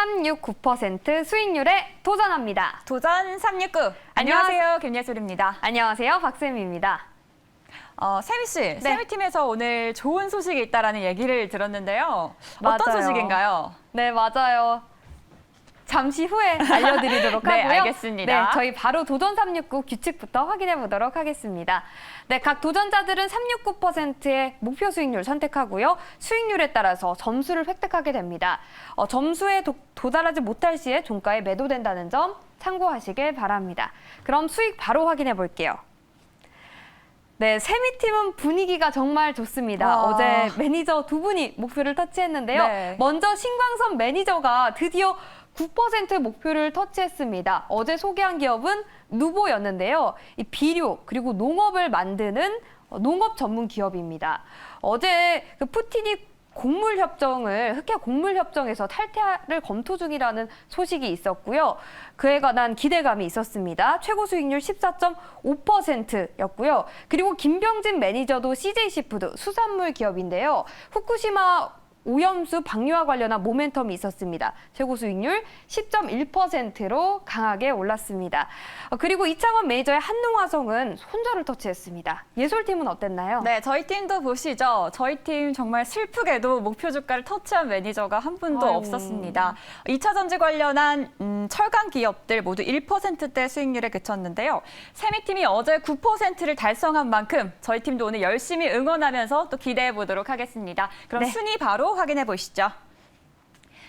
369% 수익률에 도전합니다. 도전 369. 안녕하세요. 김예솔입니다. 안녕하세요. 박쌤입니다. 세미 씨, 네. 세미팀에서 오늘 좋은 소식이 있다라는 얘기를 들었는데요. 맞아요. 어떤 소식인가요? 네, 맞아요. 잠시 후에 알려드리도록 네, 하고요. 알겠습니다. 네, 저희 바로 도전 369 규칙부터 확인해 보도록 하겠습니다. 네, 각 도전자들은 369%의 목표 수익률 선택하고요. 수익률에 따라서 점수를 획득하게 됩니다. 점수에 도달하지 못할 시에 종가에 매도된다는 점 참고하시길 바랍니다. 그럼 수익 바로 확인해 볼게요. 네, 세미팀은 분위기가 정말 좋습니다. 와. 어제 매니저 두 분이 목표를 터치했는데요. 네. 먼저 신광선 매니저가 드디어 9% 목표를 터치했습니다. 어제 소개한 기업은 누보였는데요. 이 비료 그리고 농업을 만드는 농업 전문 기업입니다. 어제 그 푸틴이 흑해 곡물협정에서 탈퇴를 검토 중이라는 소식이 있었고요. 그에 관한 기대감이 있었습니다. 최고 수익률 14.5%였고요. 그리고 김병진 매니저도 CJ시푸드 수산물 기업인데요. 후쿠시마 오염수 방류와 관련한 모멘텀이 있었습니다. 최고 수익률 10.1%로 강하게 올랐습니다. 그리고 이창원 매니저의 한농화성은 손절을 터치했습니다. 예솔팀은 어땠나요? 네, 저희 팀도 보시죠. 저희 팀 정말 슬프게도 목표 주가를 터치한 매니저가 한 분도 아유. 없었습니다. 2차 전지 관련한 철강 기업들 모두 1%대 수익률에 그쳤는데요. 세미팀이 어제 9%를 달성한 만큼 저희 팀도 오늘 열심히 응원하면서 또 기대해 보도록 하겠습니다. 그럼 네. 순위 바로 확인해 보시죠.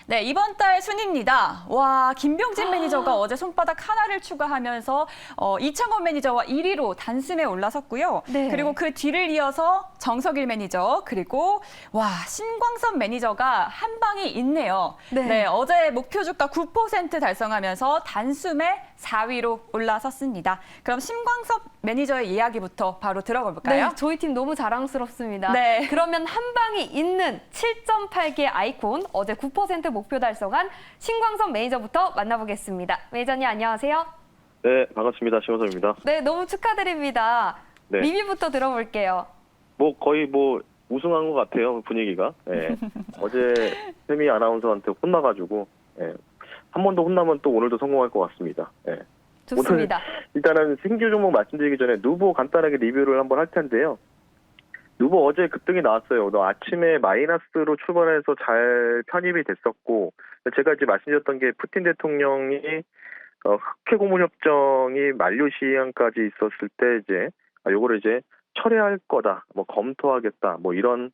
네, 이번 달 순위입니다. 와, 김병진 매니저가 어제 손바닥 하나를 추가하면서 이창원 매니저와 1위로 단숨에 올라섰고요. 네. 그리고 그 뒤를 이어서 정석일 매니저, 그리고 와, 신광선 매니저가 한 방이 있네요. 네. 어제 목표 주가 9% 달성하면서 단숨에 4위로 올라섰습니다. 그럼 신광선 매니저의 이야기부터 바로 들어가 볼까요? 네, 저희 팀 너무 자랑스럽습니다. 네. 그러면 한 방이 있는 7.8개 아이콘, 어제 9% 목표 달성한 신광선 매니저부터 만나보겠습니다. 매니저님 안녕하세요. 네, 반갑습니다. 심호섭입니다. 네, 너무 축하드립니다. 네. 리뷰부터 들어볼게요. 거의 우승한 것 같아요, 분위기가. 예. 어제 세미 아나운서한테 혼나가지고, 예. 한 번 더 혼나면 또 오늘도 성공할 것 같습니다. 예. 좋습니다. 일단은 신규 종목 말씀드리기 전에 누보 간단하게 리뷰를 한번 할 텐데요. 누보 어제 급등이 나왔어요. 아침에 마이너스로 출발해서 잘 편입이 됐었고, 제가 이제 말씀드렸던 게 푸틴 대통령이 흑해 곡물 협정이 만료 시한까지 있었을 때 이제 요거를 이제 철회할 거다, 검토하겠다, 이런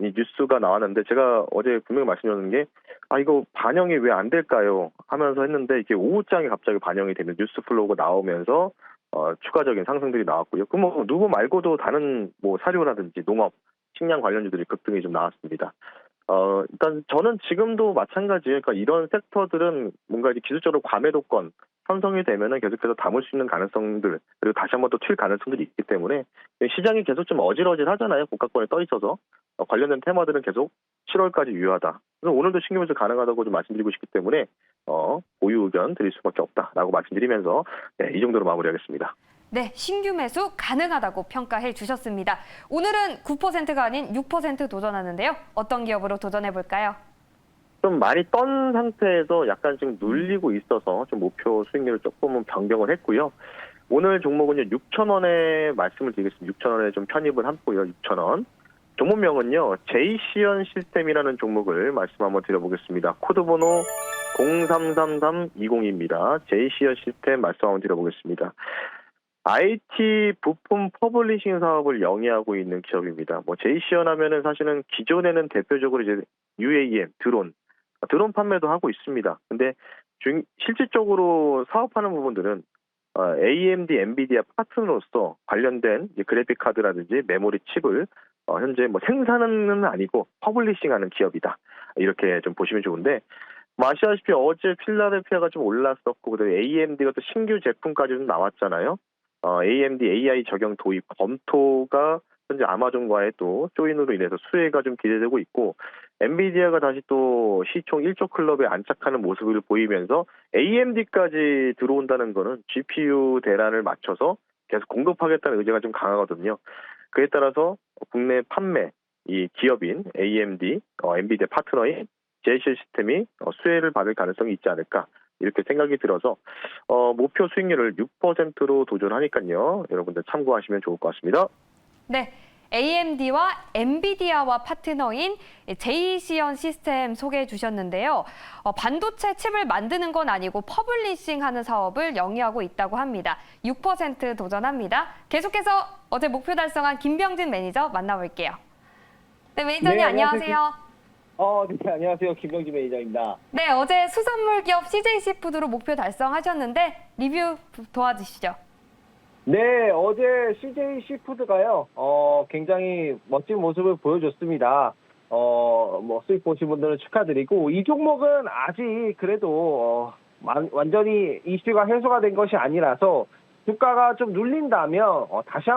이 뉴스가 나왔는데 제가 어제 분명히 말씀드렸는 게 이거 반영이 왜 안 될까요? 하면서 했는데 이게 오후장에 갑자기 반영이 되는 뉴스 플로우가 나오면서 추가적인 상승들이 나왔고요. 그럼 누구 말고도 다른 사료라든지 농업, 식량 관련주들이 급등이 좀 나왔습니다. 일단 저는 지금도 마찬가지예요. 그러니까 이런 섹터들은 뭔가 이제 기술적으로 과매도권 형성이 되면은 계속해서 담을 수 있는 가능성들, 그리고 다시 한번 또 튈 가능성들이 있기 때문에 시장이 계속 좀 어질어질하잖아요. 고가권에 떠 있어서 관련된 테마들은 계속 7월까지 유효하다. 그래서 오늘도 신규 매수 가능하다고 좀 말씀드리고 싶기 때문에 보유 의견 드릴 수밖에 없다라고 말씀드리면서 이 정도로 마무리하겠습니다. 네, 신규 매수 가능하다고 평가해 주셨습니다. 오늘은 9%가 아닌 6% 도전하는데요. 어떤 기업으로 도전해 볼까요? 좀 많이 떤 상태에서 약간 지금 눌리고 있어서 좀 목표 수익률을 조금은 변경을 했고요. 오늘 종목은요, 6,000원에 말씀을 드리겠습니다. 6,000원에 좀 편입을 했고요, 6,000원. 종목명은요, 제이시언 시스템이라는 종목을 말씀 한번 드려보겠습니다. 코드번호 033320입니다. 제이시언 시스템 말씀 한번 드려보겠습니다. IT 부품 퍼블리싱 사업을 영위하고 있는 기업입니다. 제이시언 하면은 사실은 기존에는 대표적으로 이제 UAM, 드론 판매도 하고 있습니다. 근데 실질적으로 사업하는 부분들은 AMD, 엔비디아 파트너로서 관련된 이제 그래픽 카드라든지 메모리 칩을 현재 생산은 아니고 퍼블리싱하는 기업이다. 이렇게 좀 보시면 좋은데, 아시다시피 어제 필라델피아가 좀 올랐었고, 그다음에 AMD가 또 신규 제품까지 좀 나왔잖아요. AMD AI 적용 도입 검토가 현재 아마존과의 또 조인으로 인해서 수혜가 좀 기대되고 있고, 엔비디아가 다시 또 시총 1조 클럽에 안착하는 모습을 보이면서 AMD까지 들어온다는 거는 GPU 대란을 맞춰서 계속 공급하겠다는 의지가 좀 강하거든요. 그에 따라서 국내 판매 이 기업인 AMD, 엔비디아 파트너인 JC 시스템이 수혜를 받을 가능성이 있지 않을까 이렇게 생각이 들어서 목표 수익률을 6%로 도전하니까요. 여러분들 참고하시면 좋을 것 같습니다. 네, AMD와 엔비디아와 파트너인 JC현 시스템 소개해 주셨는데요. 반도체 칩을 만드는 건 아니고 퍼블리싱하는 사업을 영위하고 있다고 합니다. 6% 도전합니다. 계속해서 어제 목표 달성한 김병진 매니저 만나볼게요. 네, 매니저님 네, 안녕하세요. 네, 안녕하세요. 김병진 매니저입니다. 네, 어제 수산물 기업 CJC푸드로 목표 달성하셨는데 리뷰 도와주시죠. 네, 어제 CJ 시푸드가요, 굉장히 멋진 모습을 보여줬습니다. 수익 보신 분들은 축하드리고, 이 종목은 아직 그래도, 완전히 이슈가 해소가 된 것이 아니라서, 주가가 좀 눌린다면, 다시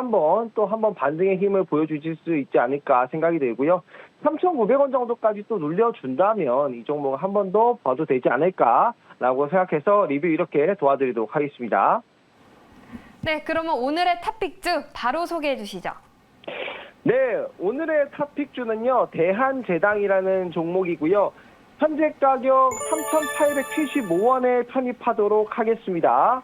또 한번 반등의 힘을 보여주실 수 있지 않을까 생각이 들고요. 3,900원 정도까지 또 눌려준다면, 이 종목은 한 번 더 봐도 되지 않을까라고 생각해서 리뷰 이렇게 도와드리도록 하겠습니다. 네, 그러면 오늘의 탑픽주 바로 소개해 주시죠. 네, 오늘의 탑픽주는요, 대한제당이라는 종목이고요. 현재 가격 3,875원에 편입하도록 하겠습니다.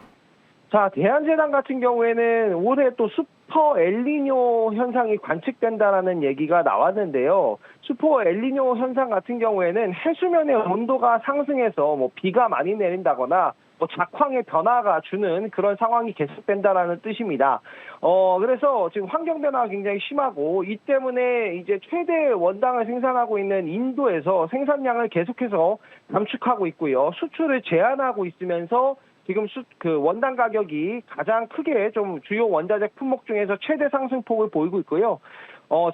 자, 대한제당 같은 경우에는 올해 또 슈퍼 엘니뇨 현상이 관측된다라는 얘기가 나왔는데요. 슈퍼 엘니뇨 현상 같은 경우에는 해수면의 온도가 상승해서 비가 많이 내린다거나 작황의 변화가 주는 그런 상황이 계속된다라는 뜻입니다. 그래서 지금 환경 변화가 굉장히 심하고 이 때문에 이제 최대 원당을 생산하고 있는 인도에서 생산량을 계속해서 감축하고 있고요. 수출을 제한하고 있으면서 지금 원당 가격이 가장 크게 좀 주요 원자재 품목 중에서 최대 상승폭을 보이고 있고요.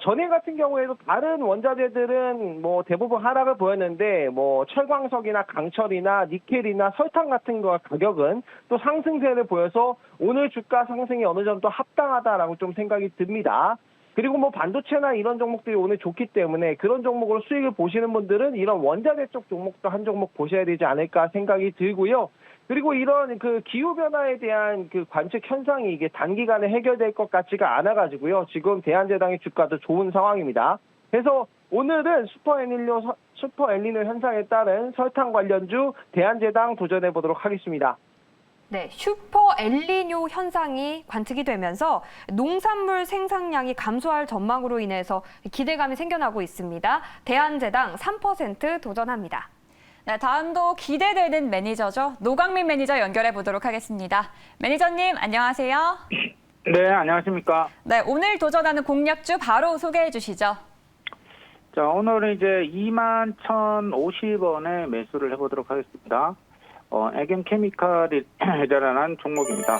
전일 같은 경우에도 다른 원자재들은 대부분 하락을 보였는데 철광석이나 강철이나 니켈이나 설탕 같은 거 가격은 또 상승세를 보여서 오늘 주가 상승이 어느 정도 합당하다라고 좀 생각이 듭니다. 그리고 반도체나 이런 종목들이 오늘 좋기 때문에 그런 종목으로 수익을 보시는 분들은 이런 원자재 쪽 종목도 한 종목 보셔야 되지 않을까 생각이 들고요. 그리고 이런 기후변화에 대한 관측 현상이 이게 단기간에 해결될 것 같지가 않아가지고요. 지금 대한제당의 주가도 좋은 상황입니다. 그래서 오늘은 슈퍼 엘니뇨 현상에 따른 설탕 관련주 대한제당 도전해 보도록 하겠습니다. 네, 슈퍼 엘니뇨 현상이 관측이 되면서 농산물 생산량이 감소할 전망으로 인해서 기대감이 생겨나고 있습니다. 대한제당 3% 도전합니다. 네, 다음도 기대되는 매니저죠. 노광민 매니저 연결해 보도록 하겠습니다. 매니저님, 안녕하세요. 네, 안녕하십니까. 네, 오늘 도전하는 공략주 바로 소개해 주시죠. 자, 오늘은 이제 21,050원에 매수를 해보도록 하겠습니다. 에겐케미칼이라는 종목입니다.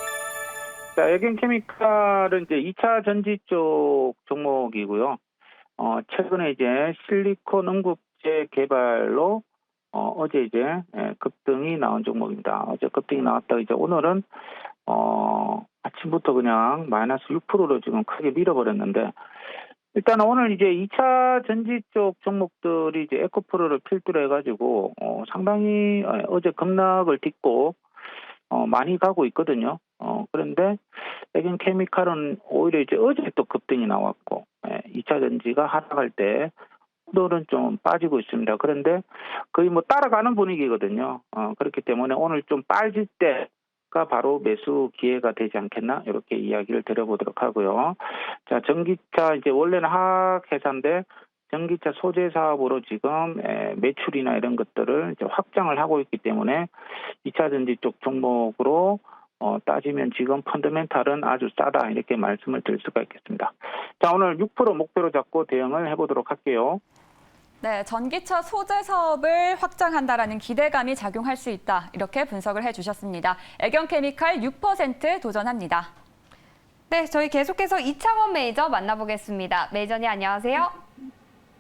자, 에겐케미칼은 이제 2차 전지 쪽 종목이고요. 최근에 이제 실리콘 응급제 개발로 어제 이제 급등이 나온 종목입니다. 어제 급등이 나왔다가 이제 오늘은 아침부터 그냥 마이너스 6%로 지금 크게 밀어버렸는데 일단 오늘 이제 2차 전지 쪽 종목들이 이제 에코프로를 필두로 해가지고 상당히 어제 급락을 딛고 많이 가고 있거든요. 그런데 에겐케미칼은 오히려 이제 어제 또 급등이 나왔고 2차 전지가 하락할 때 오늘은 좀 빠지고 있습니다. 그런데 거의 따라가는 분위기거든요. 그렇기 때문에 오늘 좀 빠질 때가 바로 매수 기회가 되지 않겠나 이렇게 이야기를 드려보도록 하고요. 자, 전기차 이제 원래는 하학회사인데 전기차 소재 사업으로 지금 매출이나 이런 것들을 이제 확장을 하고 있기 때문에 2차 전지 쪽 종목으로 따지면 지금 펀더멘탈은 아주 싸다 이렇게 말씀을 드릴 수가 있겠습니다. 자, 오늘 6% 목표로 잡고 대응을 해보도록 할게요. 네, 전기차 소재 사업을 확장한다라는 기대감이 작용할 수 있다. 이렇게 분석을 해주셨습니다. 에겐케미칼 6% 도전합니다. 네, 저희 계속해서 이창원 매니저 만나보겠습니다. 매니저님 안녕하세요.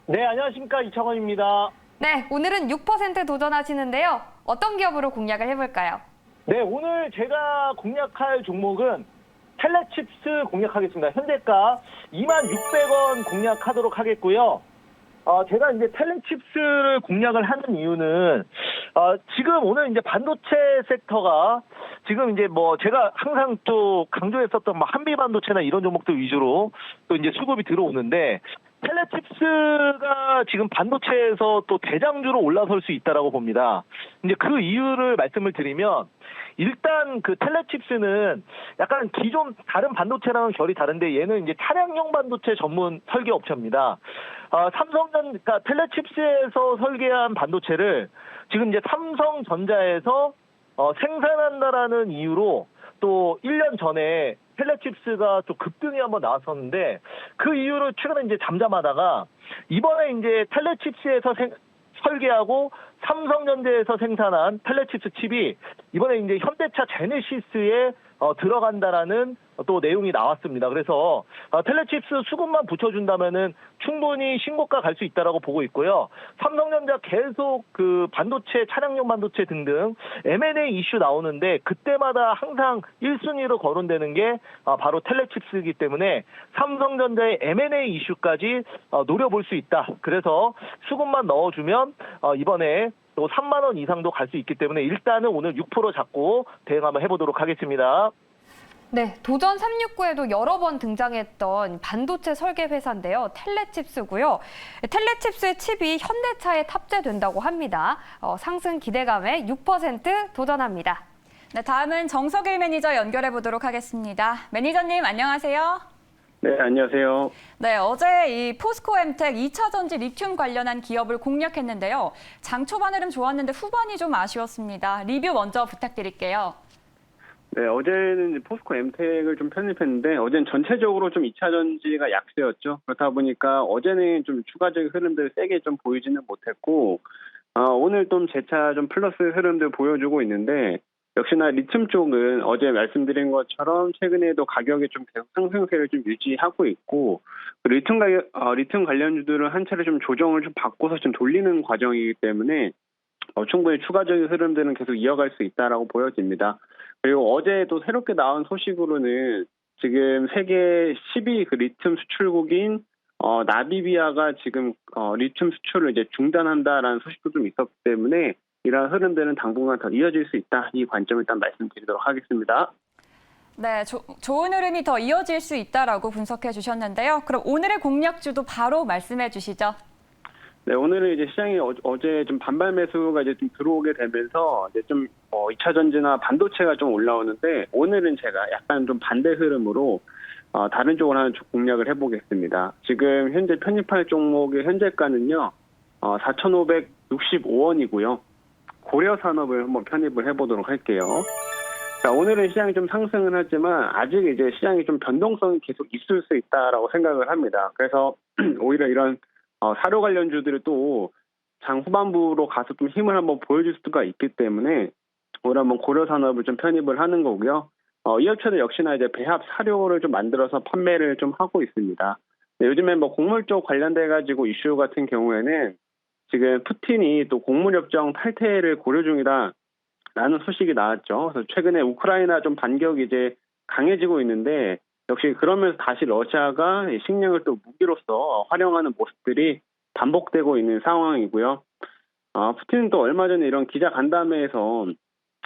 네, 안녕하십니까. 이창원입니다. 네, 오늘은 6% 도전하시는데요. 어떤 기업으로 공략을 해볼까요? 네, 오늘 제가 공략할 종목은 텔레칩스 공략하겠습니다. 현재가 26,600원 공략하도록 하겠고요. 제가 이제 텔레칩스를 공략을 하는 이유는, 지금 오늘 이제 반도체 섹터가 지금 이제 제가 항상 또 강조했었던 한미 반도체나 이런 종목들 위주로 또 이제 수급이 들어오는데, 텔레칩스가 지금 반도체에서 또 대장주로 올라설 수 있다라고 봅니다. 이제 그 이유를 말씀을 드리면 일단 그 텔레칩스는 약간 기존 다른 반도체랑은 결이 다른데 얘는 이제 차량용 반도체 전문 설계 업체입니다. 그러니까 텔레칩스에서 설계한 반도체를 지금 이제 삼성전자에서 생산한다라는 이유로 또 1년 전에 텔레칩스가 또 급등이 한번 나왔었는데 그 이유로 최근에 이제 잠잠하다가 이번에 이제 텔레칩스에서 설계하고 삼성전자에서 생산한 텔레칩스 칩이 이번에 이제 현대차 제네시스에 들어간다라는 또 내용이 나왔습니다. 그래서 텔레칩스 수급만 붙여준다면은 충분히 신고가 갈 수 있다라고 보고 있고요. 삼성전자 계속 그 반도체, 차량용 반도체 등등 M&A 이슈 나오는데 그때마다 항상 1순위로 거론되는 게 바로 텔레칩스이기 때문에 삼성전자의 M&A 이슈까지 노려볼 수 있다. 그래서 수급만 넣어주면 이번에 또 3만 원 이상도 갈 수 있기 때문에 일단은 오늘 6% 잡고 대응 한번 해보도록 하겠습니다. 네, 도전 369에도 여러 번 등장했던 반도체 설계 회사인데요. 텔레칩스고요. 텔레칩스의 칩이 현대차에 탑재된다고 합니다. 상승 기대감에 6% 도전합니다. 네, 다음은 정석일 매니저 연결해 보도록 하겠습니다. 매니저님 안녕하세요. 네, 안녕하세요. 네, 어제 이 포스코엠텍 2차 전지 리튬 관련한 기업을 공략했는데요. 장 초반 흐름 좋았는데 후반이 좀 아쉬웠습니다. 리뷰 먼저 부탁드릴게요. 네, 어제는 포스코 엠텍을 좀 편입했는데 어제는 전체적으로 좀 2차 전지가 약세였죠. 그렇다 보니까 어제는 좀 추가적인 흐름들 세게 좀 보이지는 못했고 오늘 좀 재차 좀 플러스 흐름들 보여주고 있는데 역시나 리튬 쪽은 어제 말씀드린 것처럼 최근에도 가격이 좀 계속 상승세를 좀 유지하고 있고 리튬 관련주들은 한 차례 좀 조정을 좀 바꿔서 좀 돌리는 과정이기 때문에 충분히 추가적인 흐름들은 계속 이어갈 수 있다라고 보여집니다. 그리고 어제 또 새롭게 나온 소식으로는 지금 세계 10위 그 리튬 수출국인 나미비아가 지금 리튬 수출을 이제 중단한다라는 소식도 좀 있었기 때문에 이러한 흐름들은 당분간 더 이어질 수 있다. 이 관점을 일단 말씀드리도록 하겠습니다. 네, 좋은 흐름이 더 이어질 수 있다라고 분석해 주셨는데요. 그럼 오늘의 공략주도 바로 말씀해 주시죠. 네, 오늘은 이제 시장이 어제 좀 반발 매수가 이제 좀 들어오게 되면서 이제 좀 2차 전지나 반도체가 좀 올라오는데 오늘은 제가 약간 좀 반대 흐름으로 다른 쪽으로 하나 공략을 해보겠습니다. 지금 현재 편입할 종목의 현재가는요 4,565원이고요. 고려산업을 한번 편입을 해보도록 할게요. 자, 오늘은 시장이 좀 상승을 하지만 아직 이제 시장이 좀 변동성이 계속 있을 수 있다라고 생각을 합니다. 그래서 오히려 이런 사료 관련주들이 또 장 후반부로 가서 좀 힘을 한번 보여줄 수가 있기 때문에 오늘 한번 고려산업을 좀 편입을 하는 거고요. 이 업체도 역시나 이제 배합 사료를 좀 만들어서 판매를 좀 하고 있습니다. 네, 요즘에 뭐 곡물 쪽 관련돼 가지고 이슈 같은 경우에는 지금 푸틴이 또 곡물협정 탈퇴를 고려 중이다라는 소식이 나왔죠. 그래서 최근에 우크라이나 좀 반격이 이제 강해지고 있는데 역시 그러면서 다시 러시아가 식량을 또 무기로서 활용하는 모습들이 반복되고 있는 상황이고요. 푸틴은 또 얼마 전에 이런 기자 간담회에서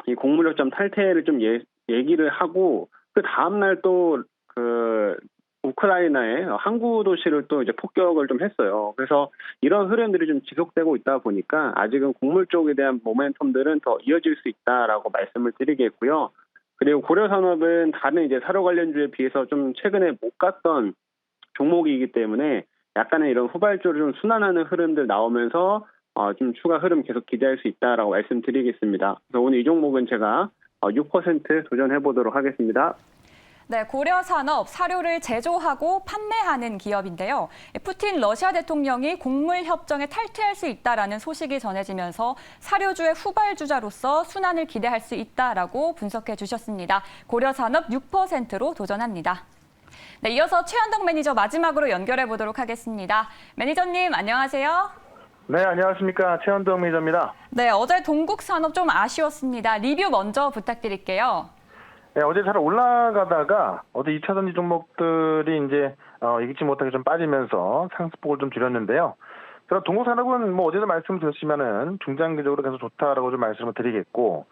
이 곡물협정 탈퇴를 좀 얘기를 하고 그 다음날 또 그 우크라이나의 항구 도시를 또 이제 폭격을 좀 했어요. 그래서 이런 흐름들이 좀 지속되고 있다 보니까 아직은 곡물 쪽에 대한 모멘텀들은 더 이어질 수 있다라고 말씀을 드리겠고요. 그리고 고려산업은 다른 이제 사료 관련주에 비해서 좀 최근에 못 갔던 종목이기 때문에 약간의 이런 후발주를 좀 순환하는 흐름들 나오면서 좀 추가 흐름 계속 기대할 수 있다라고 말씀드리겠습니다. 그래서 오늘 이 종목은 제가 6% 도전해 보도록 하겠습니다. 네, 고려산업 사료를 제조하고 판매하는 기업인데요. 푸틴 러시아 대통령이 곡물 협정에 탈퇴할 수 있다라는 소식이 전해지면서 사료주의 후발주자로서 순환을 기대할 수 있다라고 분석해 주셨습니다. 고려산업 6%로 도전합니다. 네, 이어서 최현덕 매니저 마지막으로 연결해 보도록 하겠습니다. 매니저님 안녕하세요. 네, 안녕하십니까. 최현덕 매니저입니다. 네, 어제 동국산업 좀 아쉬웠습니다. 리뷰 먼저 부탁드릴게요. 네, 어제 잘 올라가다가 어제 2차 전지 종목들이 이제 예기치 못하게 좀 빠지면서 상승폭을 좀 줄였는데요. 그럼 동국산업은 뭐 어제도 말씀드렸지만은 중장기적으로 계속 좋다라고 좀 말씀을 드리겠고,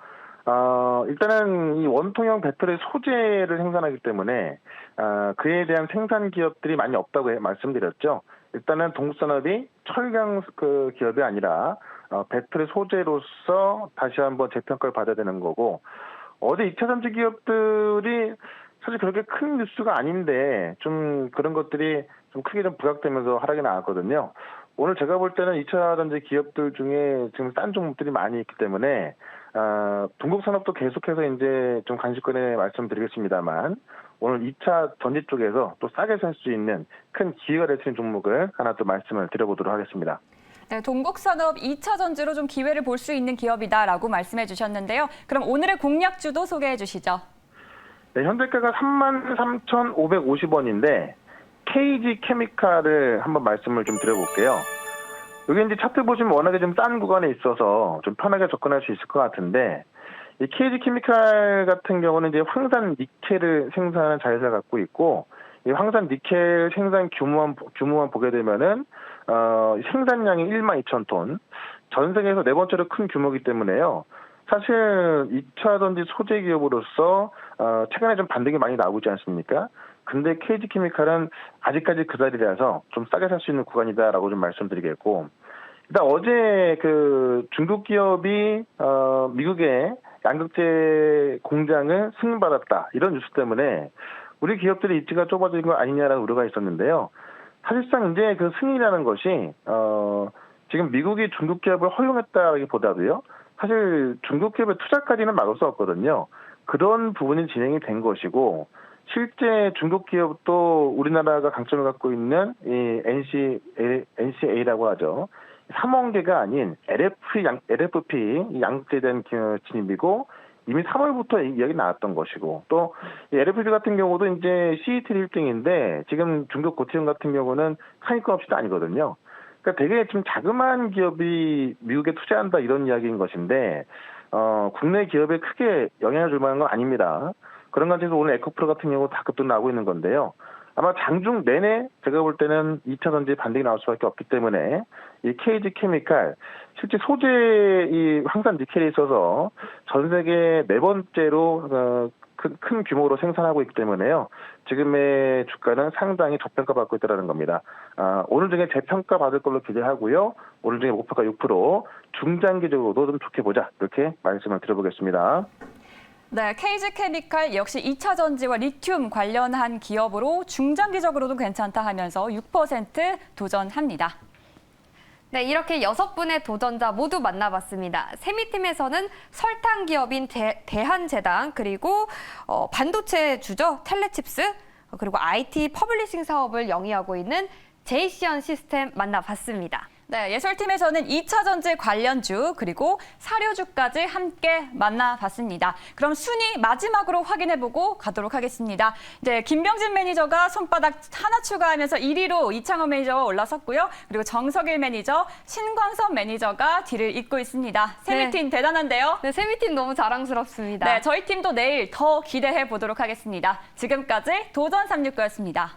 일단은 이 원통형 배터리 소재를 생산하기 때문에 그에 대한 생산 기업들이 많이 없다고 말씀드렸죠. 일단은 동국산업이 철강 그 기업이 아니라 배터리 소재로서 다시 한번 재평가를 받아야 되는 거고, 어제 2차 전지 기업들이 사실 그렇게 큰 뉴스가 아닌데 좀 그런 것들이 좀 크게 좀 부각되면서 하락이 나왔거든요. 오늘 제가 볼 때는 2차 전지 기업들 중에 지금 싼 종목들이 많이 있기 때문에 동국산업도 계속해서 이제 좀 간식거리에 말씀드리겠습니다만, 오늘 2차 전지 쪽에서 또 싸게 살 수 있는 큰 기회가 될 수 있는 종목을 하나 또 말씀을 드려보도록 하겠습니다. 네, 동국산업 2차 전지로 좀 기회를 볼 수 있는 기업이다라고 말씀해 주셨는데요. 그럼 오늘의 공략주도 소개해 주시죠. 네, 현재가가 33,550원인데 KG 케미칼을 한번 말씀을 좀 드려볼게요. 여기 이제 차트 보시면 워낙에 좀 싼 구간에 있어서 좀 편하게 접근할 수 있을 것 같은데, 이 KG 케미칼 같은 경우는 이제 황산 니켈을 생산하는 자회사를 갖고 있고, 이 황산 니켈 생산 규모만 보게 되면은 생산량이 12,000톤, 전 세계에서 네 번째로 큰 규모이기 때문에요. 사실 2차 전지 소재 기업으로서 최근에 좀 반등이 많이 나오고 있지 않습니까? 근데 KG 케미칼은 아직까지 그 자리라서 좀 싸게 살 수 있는 구간이다라고 좀 말씀드리겠고, 일단 어제 그 중국 기업이 미국의 양극재 공장을 승인받았다, 이런 뉴스 때문에 우리 기업들의 입지가 좁아진 거 아니냐라는 우려가 있었는데요. 사실상 이제 그 승인이라는 것이 지금 미국이 중국 기업을 허용했다기보다도요, 사실 중국 기업의 투자까지는 막을 수 없거든요. 그런 부분이 진행이 된 것이고, 실제 중국 기업도 우리나라가 강점을 갖고 있는 이 NCA라고 하죠. 3원계가 아닌 LFP 양극재에 대한 진입이고, 이미 3월부터 이야기 나왔던 것이고, 또 LFP 같은 경우도 이제 CET 1등인데 지금 중국 고티um 같은 경우는 상위권 없이도 아니거든요. 그러니까 되게 좀 자그마한 기업이 미국에 투자한다, 이런 이야기인 것인데 국내 기업에 크게 영향을 줄 만한 건 아닙니다. 그런 관점에서 오늘 에코프로 같은 경우 다 급등 나오고 있는 건데요. 아마 장중 내내 제가 볼 때는 2차 전지 반등이 나올 수밖에 없기 때문에 이 KG 케미칼, 실제 소재 이 황산 니켈에 있어서 전 세계 네 번째로 큰 규모로 생산하고 있기 때문에요. 지금의 주가는 상당히 저평가받고 있다는 겁니다. 오늘 중에 재평가 받을 걸로 기대하고요. 오늘 중에 목표가 6%, 중장기적으로도 좀 좋게 보자, 이렇게 말씀을 드려보겠습니다. 네, KG 케미칼 역시 2차 전지와 리튬 관련한 기업으로 중장기적으로도 괜찮다 하면서 6% 도전합니다. 네, 이렇게 6분의 도전자 모두 만나봤습니다. 세미팀에서는 설탕 기업인 대한제당, 그리고 반도체 주죠, 텔레칩스, 그리고 IT 퍼블리싱 사업을 영위하고 있는 제이시언 시스템 만나봤습니다. 네, 예술팀에서는 2차 전지 관련주 그리고 사료주까지 함께 만나봤습니다. 그럼 순위 마지막으로 확인해보고 가도록 하겠습니다. 네, 김병진 매니저가 손바닥 하나 추가하면서 1위로 이창호 매니저가 올라섰고요. 그리고 정석일 매니저, 신광선 매니저가 뒤를 잇고 있습니다. 세미팀 대단한데요? 네, 세미팀 너무 자랑스럽습니다. 네, 저희 팀도 내일 더 기대해 보도록 하겠습니다. 지금까지 도전369였습니다.